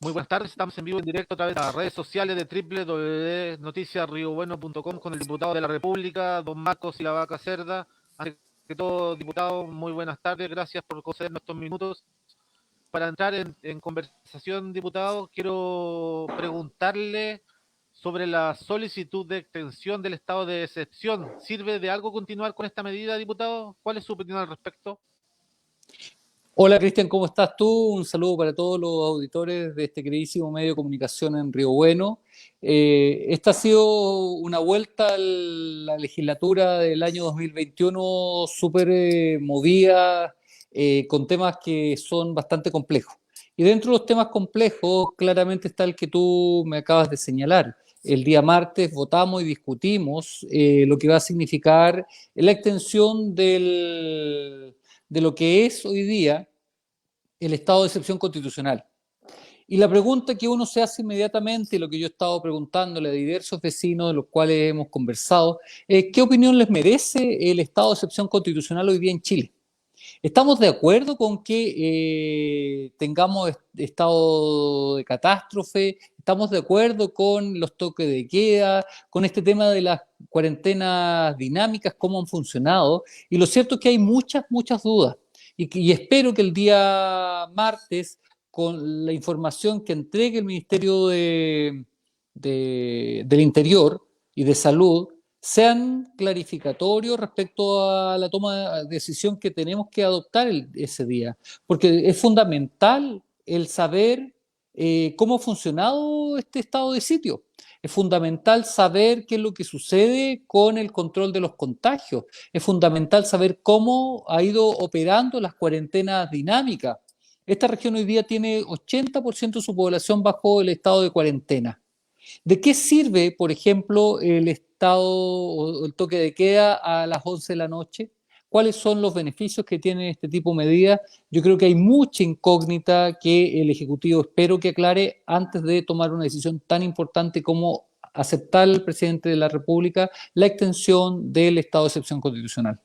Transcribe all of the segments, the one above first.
Muy buenas tardes, estamos en vivo en directo a través de las redes sociales de www.noticiasriobueno.com con el diputado de la República, don Marcos y la Vaca Cerda. Antes que todo, diputado, muy buenas tardes, gracias por concedernos estos minutos. Para entrar en conversación, diputado, quiero preguntarle sobre la solicitud de extensión del estado de excepción. ¿Sirve de algo continuar con esta medida, diputado? ¿Cuál es su opinión al respecto? Hola Cristian, ¿cómo estás tú? Un saludo para todos los auditores de este queridísimo medio de comunicación en Río Bueno. Esta ha sido una vuelta a la legislatura del año 2021 súper movida, con temas que son bastante complejos. Y dentro de los temas complejos, claramente está el que tú me acabas de señalar. El día martes votamos y discutimos lo que va a significar la extensión de lo que es hoy día el estado de excepción constitucional. Y la pregunta que uno se hace inmediatamente, lo que yo he estado preguntándole a diversos vecinos de los cuales hemos conversado, es ¿qué opinión les merece el estado de excepción constitucional hoy día en Chile? ¿Estamos de acuerdo con que tengamos estado de catástrofe? ¿Estamos de acuerdo con los toques de queda, con este tema de las cuarentenas dinámicas, cómo han funcionado? Y lo cierto es que hay muchas dudas. Y espero que el día martes, con la información que entregue el Ministerio del Interior y de Salud, sean clarificatorios respecto a la toma de decisión que tenemos que adoptar ese día. Porque es fundamental el saber cómo ha funcionado este estado de sitio. Es fundamental saber qué es lo que sucede con el control de los contagios. Es fundamental saber cómo ha ido operando las cuarentenas dinámicas. Esta región hoy día tiene 80% de su población bajo el estado de cuarentena. ¿De qué sirve, por ejemplo, el estado o el toque de queda a las 11 de la noche? ¿Cuáles son los beneficios que tiene este tipo de medidas? Yo creo que hay mucha incógnita que el Ejecutivo espero que aclare antes de tomar una decisión tan importante como aceptar al presidente de la República la extensión del estado de excepción constitucional.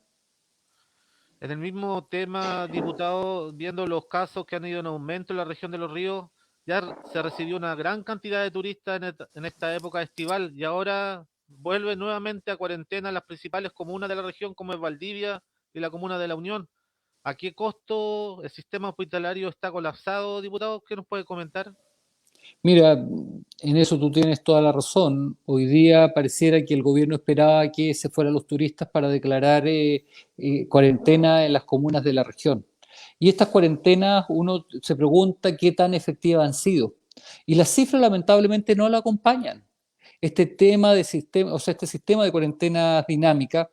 En el mismo tema, diputado, viendo los casos que han ido en aumento en la región de Los Ríos, ya se recibió una gran cantidad de turistas en esta época estival y ahora vuelve nuevamente a cuarentena las principales comunas de la región como es Valdivia y la comuna de La Unión. ¿A qué costo el sistema hospitalario está colapsado, diputado? ¿Qué nos puede comentar? Mira, en eso tú tienes toda la razón. Hoy día pareciera que el gobierno esperaba que se fueran los turistas para declarar cuarentena en las comunas de la región. Y estas cuarentenas uno se pregunta qué tan efectivas han sido. Y las cifras lamentablemente no la acompañan. Este tema de sistema, o sea, este sistema de cuarentena dinámica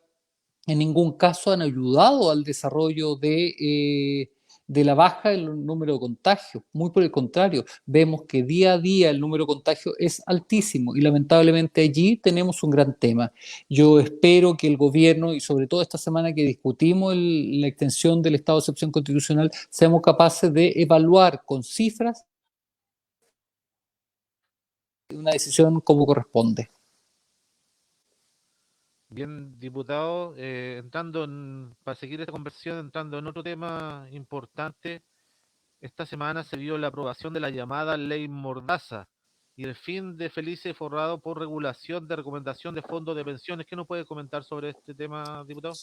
en ningún caso han ayudado al desarrollo de la baja del número de contagios. Muy por el contrario, vemos que día a día el número de contagios es altísimo y lamentablemente allí tenemos un gran tema. Yo espero que el gobierno y sobre todo esta semana que discutimos la extensión del estado de excepción constitucional seamos capaces de evaluar con cifras una decisión como corresponde. Bien, diputado, para seguir esta conversación, entrando en otro tema importante, esta semana se vio la aprobación de la llamada Ley Mordaza y el fin de Felice Forrado por regulación de recomendación de fondos de pensiones. ¿Qué nos puede comentar sobre este tema, diputado?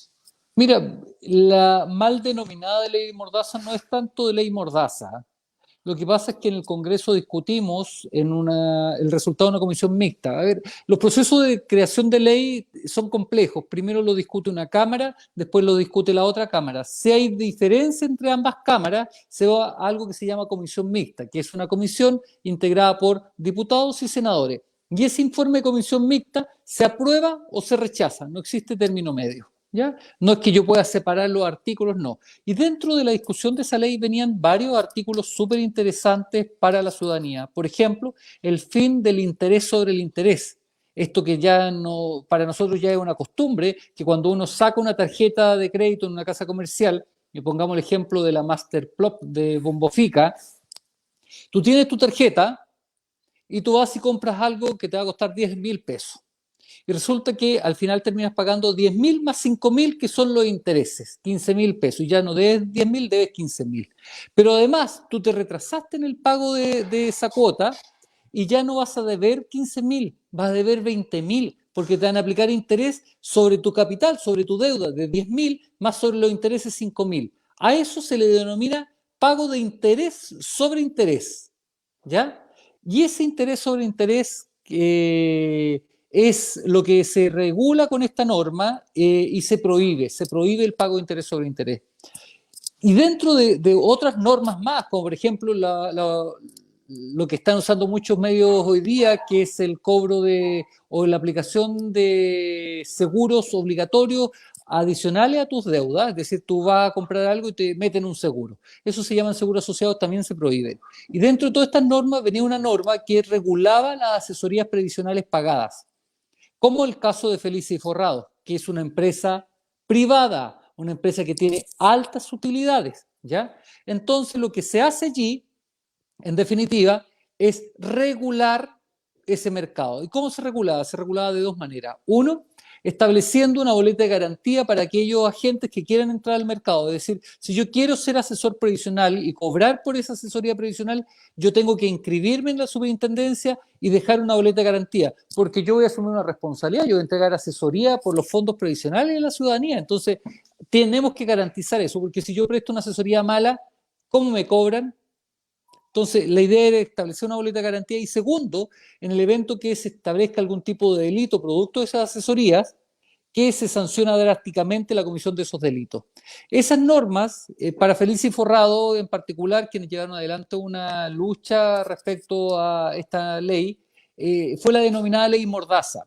Mira, la mal denominada ley Mordaza no es tanto de ley Mordaza. Lo que pasa es que en el Congreso discutimos el resultado de una comisión mixta. A ver, los procesos de creación de ley son complejos. Primero lo discute una Cámara, después lo discute la otra Cámara. Si hay diferencia entre ambas cámaras, se va a algo que se llama comisión mixta, que es una comisión integrada por diputados y senadores. Y ese informe de comisión mixta se aprueba o se rechaza. No existe término medio. ¿Ya? No es que yo pueda separar los artículos, no. Y dentro de la discusión de esa ley venían varios artículos súper interesantes para la ciudadanía. Por ejemplo, el fin del interés sobre el interés. Esto que ya no, para nosotros ya es una costumbre, que cuando uno saca una tarjeta de crédito en una casa comercial, y pongamos el ejemplo de la Masterplop de Bombofica, tú tienes tu tarjeta y tú vas y compras algo que te va a costar 10.000 pesos. y resulta que al final terminas pagando 10.000 más 5.000, que son los intereses, 15.000 pesos, y ya no debes 10.000, debes 15.000. Pero además tú te retrasaste en el pago de esa cuota y ya no vas a deber 15.000, vas a deber 20.000, porque te van a aplicar interés sobre tu capital, sobre tu deuda de 10.000, más sobre los intereses 5.000. A eso se le denomina pago de interés sobre interés, ¿ya? Y ese interés sobre interés es lo que se regula con esta norma y se prohíbe el pago de interés sobre interés. Y dentro de otras normas más, como por ejemplo lo que están usando muchos medios hoy día, que es el cobro o la aplicación de seguros obligatorios adicionales a tus deudas, es decir, tú vas a comprar algo y te meten un seguro. Eso se llaman seguros asociados, también se prohíbe. Y dentro de todas estas normas venía una norma que regulaba las asesorías previsionales pagadas, como el caso de Felices y Forrados, que es una empresa privada, una empresa que tiene altas utilidades, ¿ya? Entonces lo que se hace allí, en definitiva, es regular ese mercado. ¿Y cómo se regulaba? Se regulaba de dos maneras. Uno, estableciendo una boleta de garantía para aquellos agentes que quieran entrar al mercado. Es decir, si yo quiero ser asesor previsional y cobrar por esa asesoría previsional, yo tengo que inscribirme en la superintendencia y dejar una boleta de garantía, porque yo voy a asumir una responsabilidad, yo voy a entregar asesoría por los fondos previsionales de la ciudadanía. Entonces, tenemos que garantizar eso, porque si yo presto una asesoría mala, ¿cómo me cobran? Entonces, la idea era establecer una boleta de garantía y segundo, en el evento que se establezca algún tipo de delito producto de esas asesorías, que se sanciona drásticamente la comisión de esos delitos. Esas normas, para Felices y Forrado en particular, quienes llevaron adelante una lucha respecto a esta ley, fue la denominada ley Mordaza.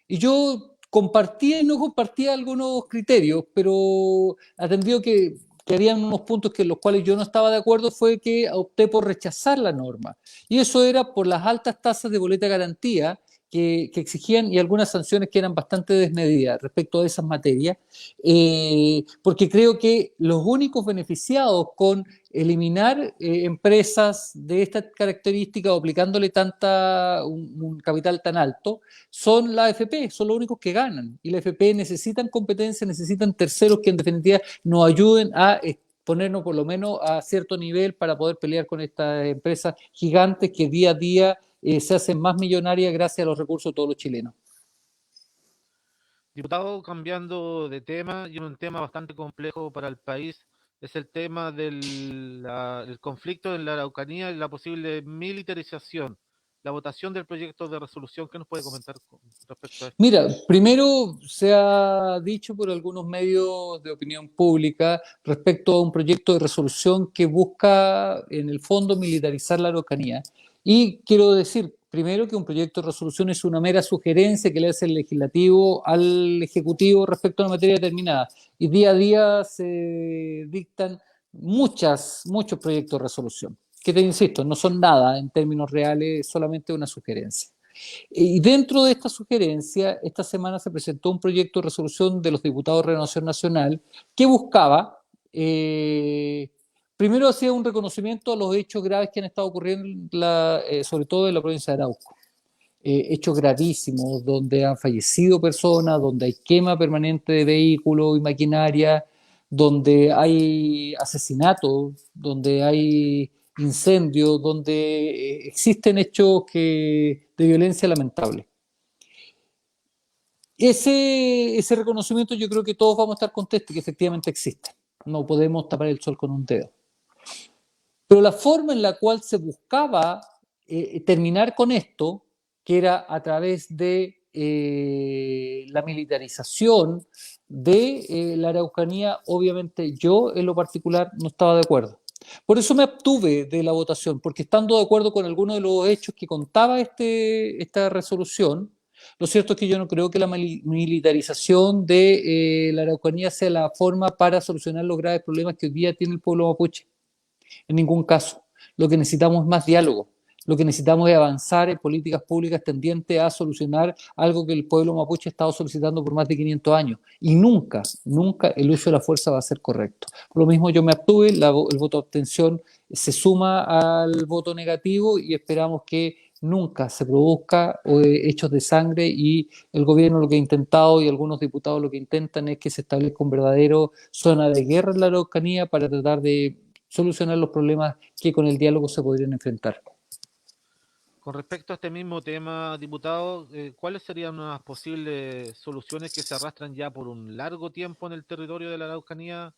Y yo compartía y no compartía algunos criterios, pero atendido que habían unos puntos que los cuales yo no estaba de acuerdo, fue que opté por rechazar la norma. Y eso era por las altas tasas de boleta de garantía que exigían y algunas sanciones que eran bastante desmedidas respecto a esas materias, porque creo que los únicos beneficiados con eliminar empresas de esta característica o aplicándole un capital tan alto son la AFP, son los únicos que ganan. Y la AFP necesitan competencia, necesitan terceros que en definitiva nos ayuden a ponernos por lo menos a cierto nivel para poder pelear con estas empresas gigantes que día a día se hacen más millonarias gracias a los recursos de todos los chilenos. Diputado, cambiando de tema, y un tema bastante complejo para el país, es el tema el conflicto en la Araucanía y la posible militarización. La votación del proyecto de resolución, ¿qué nos puede comentar respecto a esto? Mira, primero se ha dicho por algunos medios de opinión pública respecto a un proyecto de resolución que busca en el fondo militarizar la Araucanía. Y quiero decir, primero, que un proyecto de resolución es una mera sugerencia que le hace el legislativo al ejecutivo respecto a una materia determinada. Y día a día se dictan muchos proyectos de resolución, que te insisto, no son nada en términos reales, solamente una sugerencia. Y dentro de esta sugerencia, esta semana se presentó un proyecto de resolución de los diputados de Renovación Nacional que buscaba, primero hacía un reconocimiento a los hechos graves que han estado ocurriendo, sobre todo en la provincia de Arauco. Hechos gravísimos, donde han fallecido personas, donde hay quema permanente de vehículos y maquinaria, donde hay asesinatos, donde hay incendios, donde existen hechos de violencia lamentable. Ese reconocimiento yo creo que todos vamos a estar contentos que efectivamente existe. No podemos tapar el sol con un dedo. Pero la forma en la cual se buscaba terminar con esto, que era a través de la militarización de la Araucanía, obviamente yo en lo particular no estaba de acuerdo. Por eso me abstuve de la votación, porque estando de acuerdo con algunos de los hechos que contaba esta resolución, lo cierto es que yo no creo que la militarización de la Araucanía sea la forma para solucionar los graves problemas que hoy día tiene el pueblo mapuche. En ningún caso. Lo que necesitamos es más diálogo. Lo que necesitamos es avanzar en políticas públicas tendientes a solucionar algo que el pueblo mapuche ha estado solicitando por más de 500 años. Y nunca el uso de la fuerza va a ser correcto. Por lo mismo yo me abstuve, el voto de abstención se suma al voto negativo y esperamos que nunca se produzca hechos de sangre, y el gobierno lo que ha intentado y algunos diputados lo que intentan es que se establezca un verdadero zona de guerra en la Araucanía para tratar de solucionar los problemas que con el diálogo se podrían enfrentar. Con respecto a este mismo tema, diputado, ¿cuáles serían unas posibles soluciones que se arrastran ya por un largo tiempo en el territorio de la Araucanía?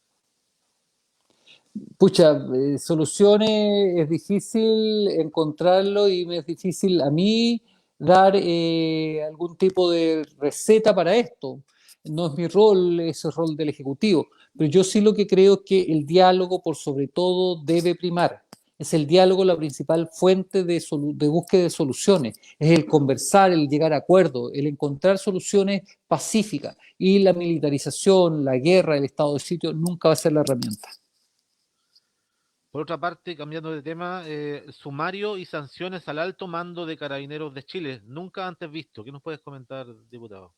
Pucha, soluciones es difícil encontrarlo y me es difícil a mí dar algún tipo de receta para esto. No es mi rol, es el rol del Ejecutivo. Pero yo sí lo que creo es que el diálogo, por sobre todo, debe primar. Es el diálogo la principal fuente de búsqueda de soluciones. Es el conversar, el llegar a acuerdos, el encontrar soluciones pacíficas. Y la militarización, la guerra, el estado de sitio nunca va a ser la herramienta. Por otra parte, cambiando de tema, sumario y sanciones al alto mando de Carabineros de Chile, nunca antes visto. ¿Qué nos puedes comentar, diputado?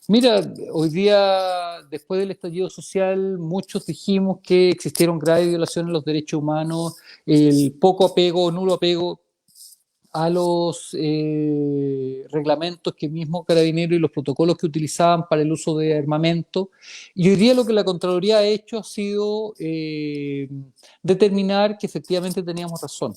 Mira, hoy día, después del estallido social, muchos dijimos que existieron graves violaciones de los derechos humanos, el poco apego o nulo apego a los reglamentos que mismo Carabineros y los protocolos que utilizaban para el uso de armamento. Y hoy día lo que la Contraloría ha hecho ha sido determinar que efectivamente teníamos razón,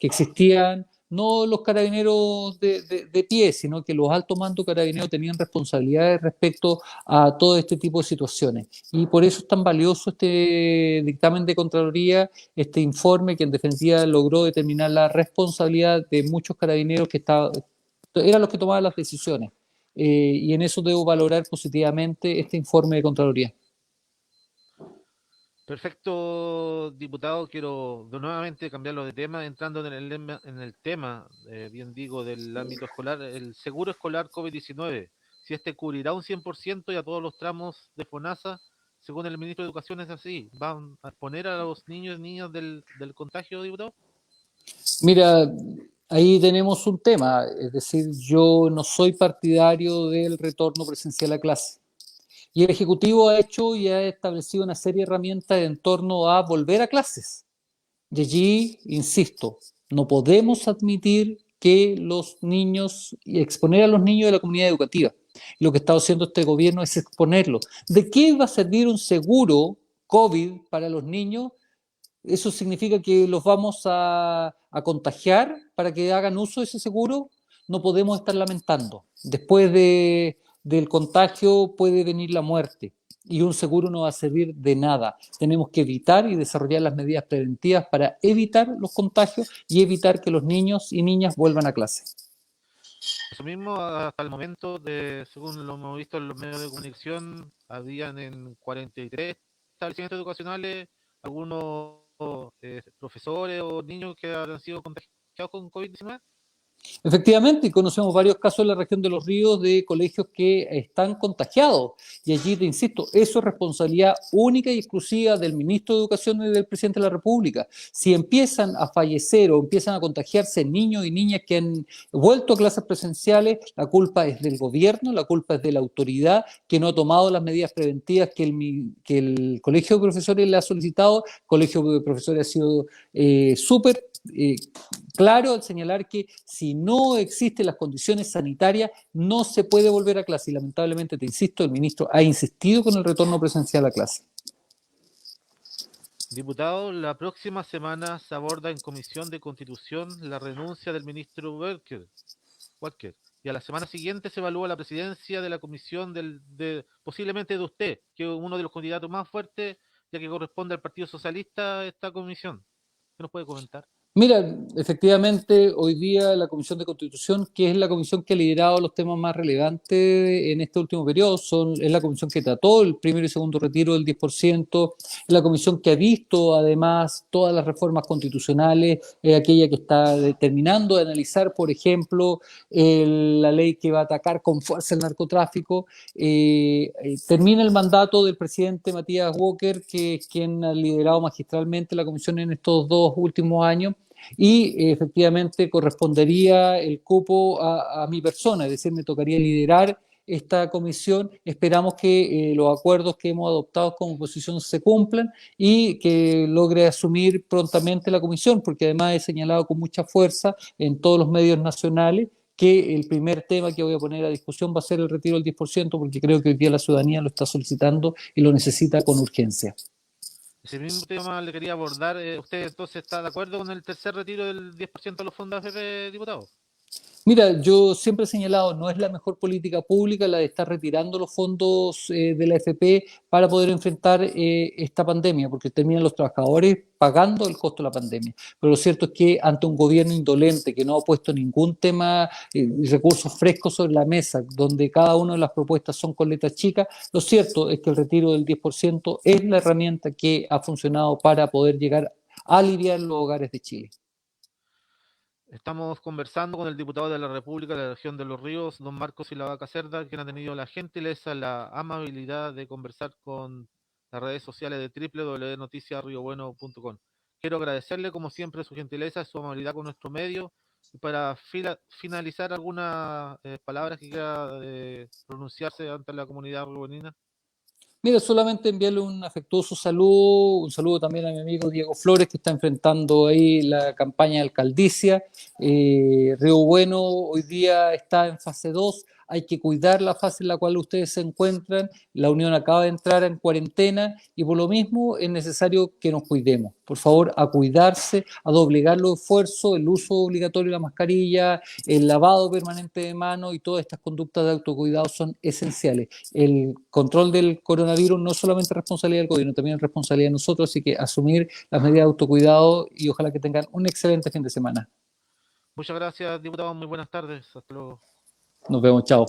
que existían no los carabineros de pie, sino que los altos mandos carabineros tenían responsabilidades respecto a todo este tipo de situaciones. Y por eso es tan valioso este dictamen de Contraloría, este informe que en definitiva logró determinar la responsabilidad de muchos carabineros que eran los que tomaban las decisiones. Y en eso debo valorar positivamente este informe de Contraloría. Perfecto, diputado. Quiero nuevamente cambiarlo de tema, entrando en el tema, bien digo, del ámbito escolar, el seguro escolar COVID-19. Si este cubrirá un 100% y a todos los tramos de FONASA, según el ministro de Educación, es así. ¿Van a exponer a los niños y niñas del contagio, diputado? Mira, ahí tenemos un tema, es decir, yo no soy partidario del retorno presencial a clase. Y el Ejecutivo ha hecho y ha establecido una serie de herramientas en torno a volver a clases. Y allí, insisto, no podemos admitir que los niños, y exponer a los niños de la comunidad educativa. Lo que está haciendo este gobierno es exponerlos. ¿De qué va a servir un seguro COVID para los niños? Eso significa que los vamos a contagiar para que hagan uso de ese seguro. No podemos estar lamentando. Después del contagio puede venir la muerte y un seguro no va a servir de nada. Tenemos que evitar y desarrollar las medidas preventivas para evitar los contagios y evitar que los niños y niñas vuelvan a clase. Eso mismo, hasta el momento, según lo hemos visto en los medios de comunicación, habían en 43 establecimientos educacionales algunos profesores o niños que habían sido contagiados con COVID-19. Efectivamente, y conocemos varios casos en la región de los ríos de colegios que están contagiados. Y allí, te insisto, eso es responsabilidad única y exclusiva del ministro de Educación y del presidente de la República. Si empiezan a fallecer o empiezan a contagiarse niños y niñas que han vuelto a clases presenciales, la culpa es del gobierno, la culpa es de la autoridad que no ha tomado las medidas preventivas que el Colegio de Profesores le ha solicitado. El Colegio de Profesores ha sido súper claro al señalar que si no existen las condiciones sanitarias no se puede volver a clase, y lamentablemente, te insisto, el ministro ha insistido con el retorno presencial a clase. Diputado, la próxima semana se aborda en Comisión de Constitución la renuncia del ministro Walker, y a la semana siguiente se evalúa la presidencia de la comisión posiblemente de usted, que es uno de los candidatos más fuertes, ya que corresponde al Partido Socialista esta comisión. ¿Qué nos puede comentar? Mira, efectivamente, hoy día la Comisión de Constitución, que es la comisión que ha liderado los temas más relevantes en este último periodo, es la comisión que trató el primero y segundo retiro del 10%, es la comisión que ha visto además todas las reformas constitucionales, es aquella que está terminando de analizar, por ejemplo, la ley que va a atacar con fuerza el narcotráfico. Termina el mandato del presidente Matías Walker, que es quien ha liderado magistralmente la comisión en estos 2 últimos años, y efectivamente correspondería el cupo a mi persona, es decir, me tocaría liderar esta comisión. Esperamos que los acuerdos que hemos adoptado como oposición se cumplan y que logre asumir prontamente la comisión, porque además he señalado con mucha fuerza en todos los medios nacionales que el primer tema que voy a poner a discusión va a ser el retiro del 10%, porque creo que hoy día la ciudadanía lo está solicitando y lo necesita con urgencia. Ese mismo tema le quería abordar. ¿Usted entonces está de acuerdo con el tercer retiro del 10% de los fondos AFP, diputado? Mira, yo siempre he señalado, no es la mejor política pública la de estar retirando los fondos de la AFP para poder enfrentar esta pandemia, porque terminan los trabajadores pagando el costo de la pandemia. Pero lo cierto es que ante un gobierno indolente que no ha puesto ningún tema, recursos frescos sobre la mesa, donde cada una de las propuestas son con letras chicas, lo cierto es que el retiro del 10% es la herramienta que ha funcionado para poder llegar a aliviar los hogares de Chile. Estamos conversando con el diputado de la República de la región de Los Ríos, don Marcos Silavaca Cerda, quien ha tenido la gentileza, la amabilidad de conversar con las redes sociales de www.noticiasriobueno.com. Quiero agradecerle, como siempre, su gentileza, su amabilidad con nuestro medio. Y para finalizar, algunas palabras que quiera pronunciarse ante la comunidad riobuenina. Mira, solamente enviarle un afectuoso saludo, un saludo también a mi amigo Diego Flores, que está enfrentando ahí la campaña de alcaldicia. Río Bueno hoy día está en fase 2. Hay que cuidar la fase en la cual ustedes se encuentran. La Unión acaba de entrar en cuarentena y por lo mismo es necesario que nos cuidemos. Por favor, a cuidarse, a doblegar los esfuerzos, el uso obligatorio de la mascarilla, el lavado permanente de manos y todas estas conductas de autocuidado son esenciales. El control del coronavirus no es solamente responsabilidad del gobierno, también es responsabilidad de nosotros, así que asumir las medidas de autocuidado y ojalá que tengan un excelente fin de semana. Muchas gracias, diputado. Muy buenas tardes. Hasta luego. Nos vemos, chao.